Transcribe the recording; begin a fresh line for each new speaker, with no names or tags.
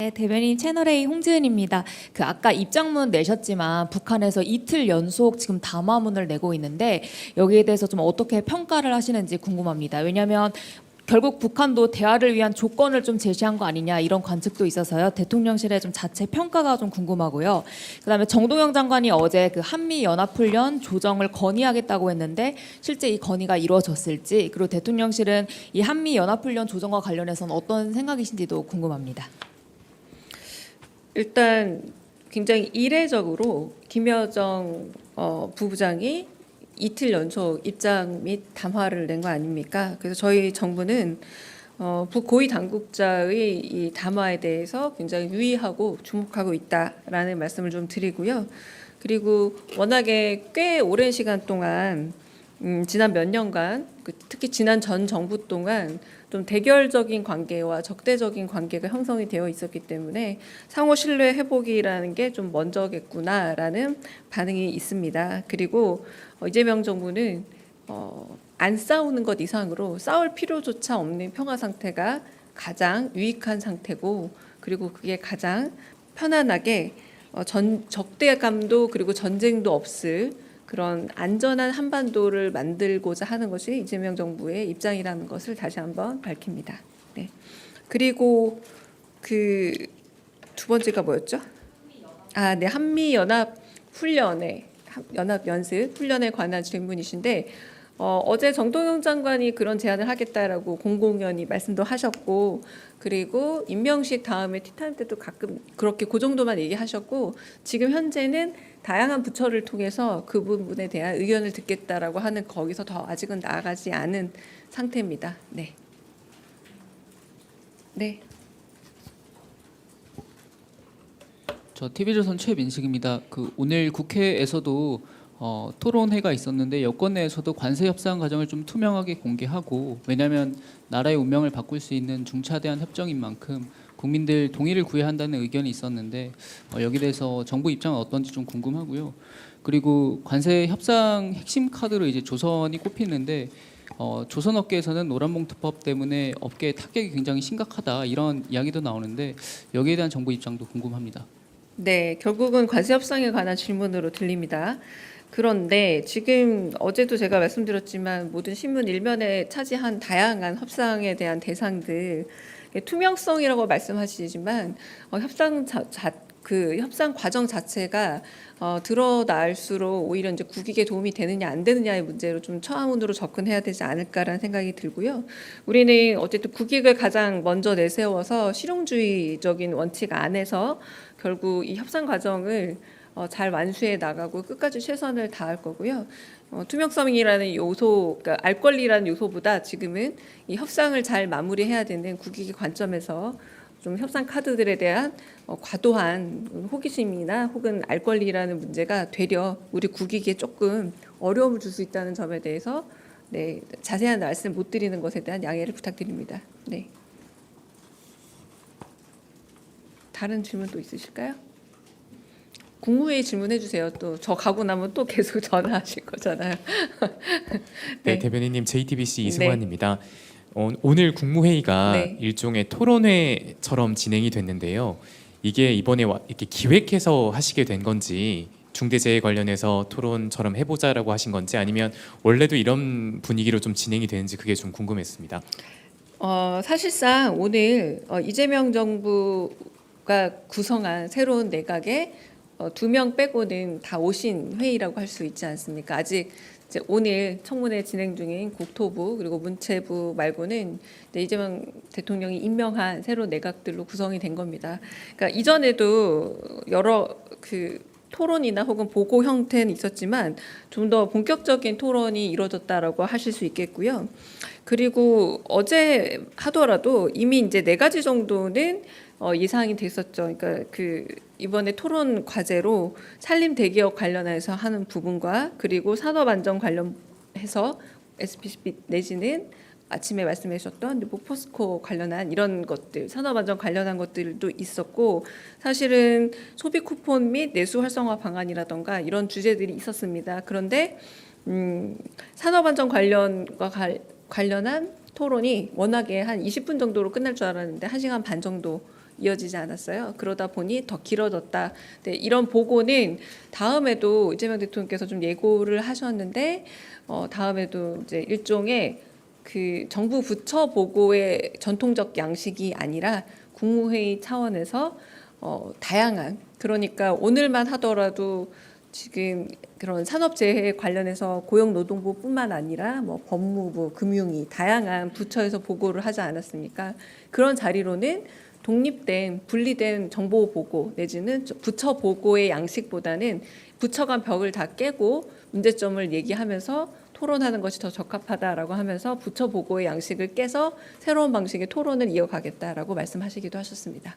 네, 대변인 채널A 홍지은입니다. 아까 입장문 내셨지만 북한에서 이틀 연속 지금 담화문을 내고 있는데 여기에 대해서 좀 어떻게 평가를 하시는지 궁금합니다. 왜냐하면 결국 북한도 대화를 위한 조건을 좀 제시한 거 아니냐 이런 관측도 있어서요. 대통령실의 좀 자체 평가가 좀 궁금하고요. 그다음에 정동영 장관이 어제 한미 연합훈련 조정을 건의하겠다고 했는데 실제 이 건의가 이루어졌을지, 그리고 대통령실은 이 한미 연합훈련 조정과 관련해서는 어떤 생각이신지도 궁금합니다.
일단 굉장히 이례적으로 김여정 부부장이 이틀 연속 입장 및 담화를 낸 거 아닙니까? 그래서 저희 정부는 고위 당국자의 이 담화에 대해서 굉장히 유의하고 주목하고 있다라는 말씀을 좀 드리고요. 그리고 워낙에 꽤 오랜 시간 동안 지난 몇 년간, 특히 지난 전 정부 동안 좀 대결적인 관계와 적대적인 관계가 형성이 되어 있었기 때문에 상호 신뢰 회복이라는 게 좀 먼저겠구나라는 반응이 있습니다. 그리고 이재명 정부는 안 싸우는 것 이상으로 싸울 필요조차 없는 평화 상태가 가장 유익한 상태고, 그리고 그게 가장 편안하게 적대감도 그리고 전쟁도 없을 그런 안전한 한반도를 만들고자 하는 것이 이재명 정부의 입장이라는 것을 다시 한번 밝힙니다. 네. 그리고 그 두 번째가 뭐였죠? 네, 한미 연합 훈련에 연합 연습 훈련에 관한 질문이신데 어제 정동영 장관이 그런 제안을 하겠다라고 공공연히 말씀도 하셨고, 그리고 임명식 다음에 티타임 때도 가끔 그렇게 그 정도만 얘기하셨고, 지금 현재는 다양한 부처를 통해서 그 부분에 대한 의견을 듣겠다라고 하는, 거기서 더 아직은 나아가지 않은 상태입니다. 네. 네.
저 TV조선 최민식입니다. 오늘 국회에서도 토론회가 있었는데 여권 내에서도 관세 협상 과정을 좀 투명하게 공개하고, 왜냐하면 나라의 운명을 바꿀 수 있는 중차대한 협정인 만큼 국민들 동의를 구해야 한다는 의견이 있었는데 여기에 대해서 정부 입장은 어떤지 좀 궁금하고요. 그리고 관세 협상 핵심 카드로 이제 조선이 꼽히는데 조선 업계에서는 노란봉투법 때문에 업계의 타격이 굉장히 심각하다 이런 이야기도 나오는데 여기에 대한 정부 입장도 궁금합니다.
네, 결국은 관세 협상에 관한 질문으로 들립니다. 그런데 지금 어제도 제가 말씀드렸지만 모든 신문 일면에 차지한 다양한 협상에 대한 대상들, 투명성이라고 말씀하시지만 협상 과정 자체가 드러날수록 오히려 이제 국익에 도움이 되느냐 안 되느냐의 문제로 좀 처음으로 접근해야 되지 않을까라는 생각이 들고요. 우리는 어쨌든 국익을 가장 먼저 내세워서 실용주의적인 원칙 안에서 결국 이 협상 과정을 잘 완수해 나가고 끝까지 최선을 다할 거고요. 투명성이라는 요소, 그러니까 알 권리라는 요소보다 지금은 이 협상을 잘 마무리해야 되는 국익의 관점에서 좀 협상 카드들에 대한 과도한 호기심이나 혹은 알 권리라는 문제가 되려 우리 국익에 조금 어려움을 줄 수 있다는 점에 대해서 네, 자세한 말씀 못 드리는 것에 대한 양해를 부탁드립니다. 네. 다른 질문 또 있으실까요? 국무회의 질문해 주세요. 또 저 가고 나면 또 계속 전화하실 거잖아요.
네, 대변인님 JTBC 이승환입니다. 오늘 국무회의가
네.
일종의 토론회처럼 진행이 됐는데요. 이게 이번에 이렇게 기획해서 하시게 된 건지, 중대재해 관련해서 토론처럼 해보자라고 하신 건지, 아니면 원래도 이런 분위기로 좀 진행이 되는지 그게 좀 궁금했습니다.
사실상 오늘 이재명 정부가 구성한 새로운 내각에 2명 빼고는 다 오신 회의라고 할 수 있지 않습니까? 아직 이제 오늘 청문회 진행 중인 국토부 그리고 문체부 말고는 이재명 대통령이 임명한 새로운 내각들로 구성이 된 겁니다. 그러니까 이전에도 여러 토론이나 혹은 보고 형태는 있었지만 좀 더 본격적인 토론이 이루어졌다라고 하실 수 있겠고요. 그리고 어제 하더라도 이미 이제 4가지 정도는 예상이 됐었죠. 그러니까 이번에 토론 과제로 산림 대기업 관련해서 하는 부분과, 그리고 산업 안전 관련해서 SPC 내지는 아침에 말씀해 주셨던 포스코 관련한 이런 것들, 산업 안전 관련한 것들도 있었고, 사실은 소비 쿠폰 및 내수 활성화 방안이라던가 이런 주제들이 있었습니다. 그런데 산업 안전 관련한 토론이 워낙에 한 20분 정도로 끝날 줄 알았는데 1시간 반 정도 이어지지 않았어요. 그러다 보니 더 길어졌다. 네, 이런 보고는 다음에도 이재명 대통령께서 좀 예고를 하셨는데 다음에도 이제 일종의 그 정부 부처 보고의 전통적 양식이 아니라 국무회의 차원에서 다양한, 그러니까 오늘만 하더라도 지금 그런 산업재해 관련해서 고용노동부뿐만 아니라 뭐 법무부, 금융위 다양한 부처에서 보고를 하지 않았습니까? 그런 자리로는 독립된 분리된 정보 보고 내지는 부처 보고의 양식보다는 부처 간 벽을 다 깨고 문제점을 얘기하면서 토론하는 것이 더 적합하다라고 하면서 부처 보고의 양식을 깨서 새로운 방식의 토론을 이어가겠다라고 말씀하시기도 하셨습니다.